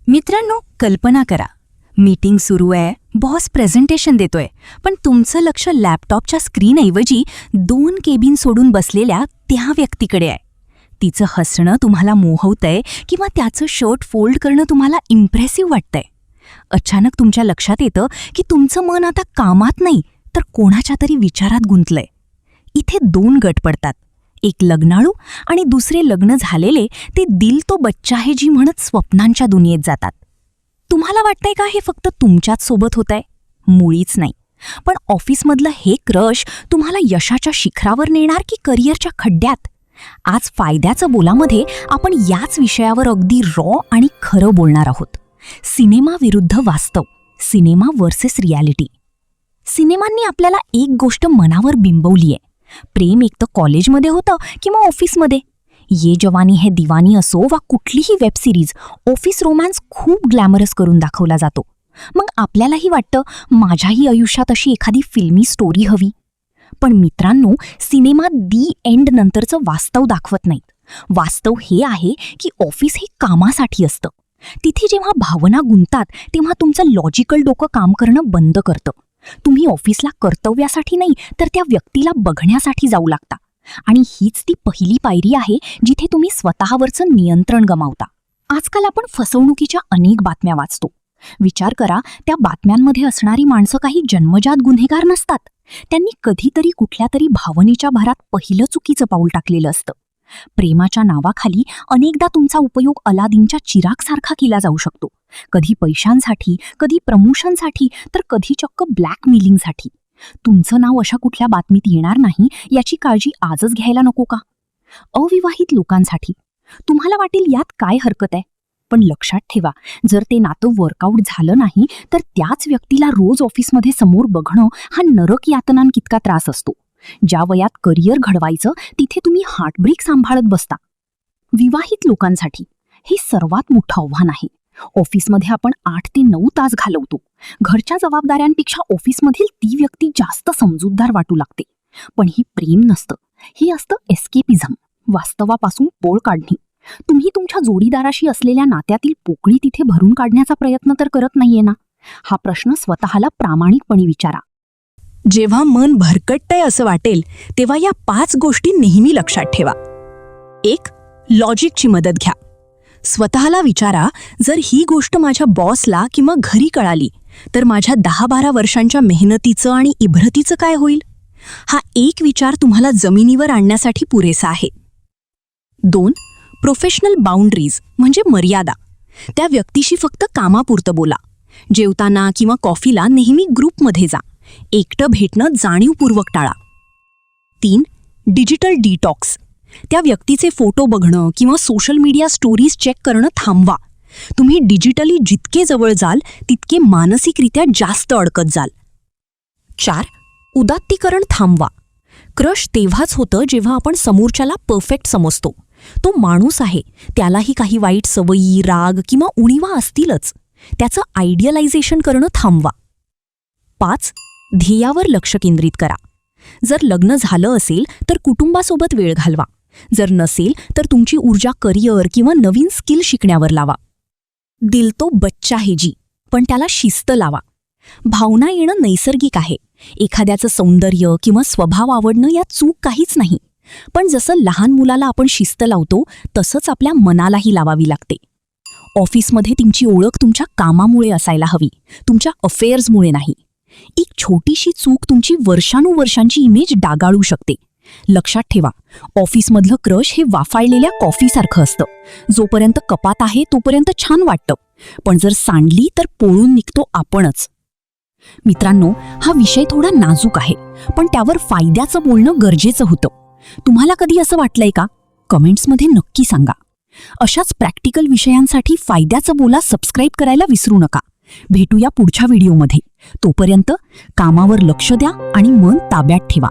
मित्रांनो, कल्पना करा, मीटिंग सुरू आहे, बॉस प्रेझेंटेशन देतोय, पण तुमचं लक्ष लॅपटॉपच्या स्क्रीनऐवजी 2 केबिन सोडून बसलेल्या त्या व्यक्तीकडे आहे. तिचं हसणं तुम्हाला मोहवतंय किंवा त्याचं शर्ट फोल्ड करणं तुम्हाला इम्प्रेसिव्ह वाटतंय. अचानक तुमच्या लक्षात येतं की तुमचं मन आता कामात नाही तर कोणाच्या तरी विचारात गुंतलंय. इथे 2 गट पडतात, एक लग्नाळू आणि दुसरे लग्न झालेले ते दिल तो बच्चा है जी म्हणत स्वप्नांच्या दुनियेत जातात. तुम्हाला वाटतंय का हे फक्त तुमच्याच सोबत होतंय? मुळीच नाही. पण ऑफिसमधलं हे क्रश तुम्हाला यशाच्या शिखरावर नेणार की करिअरच्या खड्ड्यात? आज फायद्याचं बोलामध्ये आपण याच विषयावर अगदी रॉ आणि खरं बोलणार आहोत. सिनेमा विरुद्ध वास्तव, सिनेमा वर्सेस रियालिटी. सिनेमांनी आपल्याला एक गोष्ट मनावर बिंबवलीये, प्रेम एक तर कॉलेजमध्ये होतं किंवा ऑफिसमध्ये. ये जवानी है दिवानी असो वा कुठलीही वेब सिरीज, ऑफिस रोमॅन्स खूप ग्लॅमरस करून दाखवला जातो. मग आपल्यालाही वाटतं माझ्याही आयुष्यात अशी एखादी फिल्मी स्टोरी हवी. पण मित्रांनो, सिनेमात दी एंड नंतरचं वास्तव दाखवत नाहीत. वास्तव हे आहे की ऑफिस हे कामासाठी असतं. तिथे जेव्हा भावना गुंतात तेव्हा तुमचं लॉजिकल डोकं काम करणं बंद करतं. तुम्ही ऑफिसला कर्तव्यासाठी नाही तर त्या व्यक्तीला बघण्यासाठी जाऊ लागता. आणि हीच ती पहिली पायरी आहे जिथे तुम्ही स्वतःवरचं नियंत्रण गमावता. आजकाल आपण फसवणुकीच्या अनेक बातम्या वाचतो. विचार करा, त्या बातम्यांमध्ये असणारी माणसं काही जन्मजात गुन्हेगार नसतात. त्यांनी कधीतरी कुठल्या तरी भावनेच्या भरात पहिलं चुकीचं पाऊल टाकलेलं असतं. प्रेमाच्या नावाखाली अनेकदा तुमचा उपयोग अलादीनच्या चिरागसारखा केला जाऊ शकतो. कधी पैशांसाठी, कधी प्रमोशनसाठी, तर कधी चक्क ब्लॅकमेलिंगसाठी. तुमचं नाव अशा कुठल्या बातमीत येणार नाही याची काळजी आजच घ्यायला नको का? अविवाहित लोकांसाठी तुम्हाला वाटेल यात काय हरकत आहे, पण लक्षात ठेवा, जर ते नातं वर्कआउट झालं नाही तर त्याच व्यक्तीला रोज ऑफिसमध्ये समोर बघणं हा नरक यातनांकितका त्रास असतो. ज्या वयात करिअर घडवायचं तिथे तुम्ही हार्टब्रेक सांभाळत बसता. विवाहित लोकांसाठी हे सर्वात मोठं आव्हान आहे. ऑफिसमध्ये आपण 8 ते 9 तास घालवतो. घरच्या जबाबदाऱ्यांपेक्षा ऑफिसमधील ती व्यक्ती जास्त समजूतदार वाटू लागते. पण ही प्रेम नसतं, हे असतं एस्केपिझम, वास्तवापासून पळ काढणे. तुम्ही तुमच्या जोडीदाराशी असलेल्या नात्यातील पोकळी तिथे भरून काढण्याचा प्रयत्न तर करत नाहीये ना? हा प्रश्न स्वतःला प्रामाणिकपणे विचारा. जेव्हा मन भरकटतंय असं वाटेल तेव्हा या 5 गोष्टी नेहमी लक्षात ठेवा. 1. लॉजिकची मदत घ्या. स्वतःला विचारा, जर ही गोष्ट माझ्या बॉसला किंवा घरी कळाली तर माझ्या 10-12 वर्षांच्या मेहनतीचं आणि इब्रतीचं काय होईल? हा एक विचार तुम्हाला जमिनीवर आणण्यासाठी पुरेसा आहे. 2. प्रोफेशनल बाउंड्रीज म्हणजे मर्यादा. त्या व्यक्तीशी फक्त कामापुरतं बोला. जेवताना किंवा कॉफीला नेहमी ग्रुपमध्ये जा. एकटं भेटणं जाणीवपूर्वक टाळा. 3. Digital detox. त्या व्यक्तीचे फोटो बघणं किंवा सोशल मीडिया स्टोरीज चेक करणं थांबवा. तुम्ही डिजिटली जितके जवळ जाल तितके मानसिकरित्या जास्त अडकत जाल. 4. उदात्तीकरण थांबवा. क्रश तेव्हाच होतं जेव्हा आपण समोरच्याला परफेक्ट समजतो. तो माणूस आहे, त्यालाही काही वाईट सवयी, राग किंवा उणीवा असतीलच. त्याचं आयडियलायझेशन करणं थांबवा. 5. ध्येयावर लक्ष केंद्रित करा. जर लग्न झालं असेल तर कुटुंबासोबत वेळ घालवा. जर नसेल तर तुमची ऊर्जा करिअर किंवा नवीन स्किल शिकण्यावर लावा. दिल तो बच्चा है जी, पण त्याला शिस्त लावा. भावना येणं नैसर्गिक आहे. एखाद्याचं सौंदर्य किंवा स्वभाव आवडणं यात चूक काहीच नाही. पण जसं लहान मुलाला आपण शिस्त लावतो तसंच आपल्या मनालाही लावावी लागते. ऑफिसमध्ये तुमची ओळख तुमच्या कामामुळे असायला हवी, तुमच्या अफेअर्समुळे नाही. एक छोटीशी चूक तुमची वर्षानुवर्षांची इमेज डागाळू शकते. लक्षात ठेवा, ऑफिसमधलं क्रश हे वाफाळलेल्या कॉफीसारखं असतं. जोपर्यंत कपात आहे तोपर्यंत छान वाटतं, पण जर सांडली तर पोळून निघतो आपणच. मित्रांनो, हा विषय थोडा नाजूक आहे, पण त्यावर फायद्याचं बोलणं गरजेचं होतं. तुम्हाला कधी असं वाटलंय का? कमेंट्समध्ये नक्की सांगा. अशाच प्रॅक्टिकल विषयांसाठी फायद्याचं बोला सबस्क्राईब करायला विसरू नका. भेटूया पुढच्या व्हिडिओमध्ये. तोपर्यंत कामावर लक्ष द्या आणि मन ताब्यात ठेवा.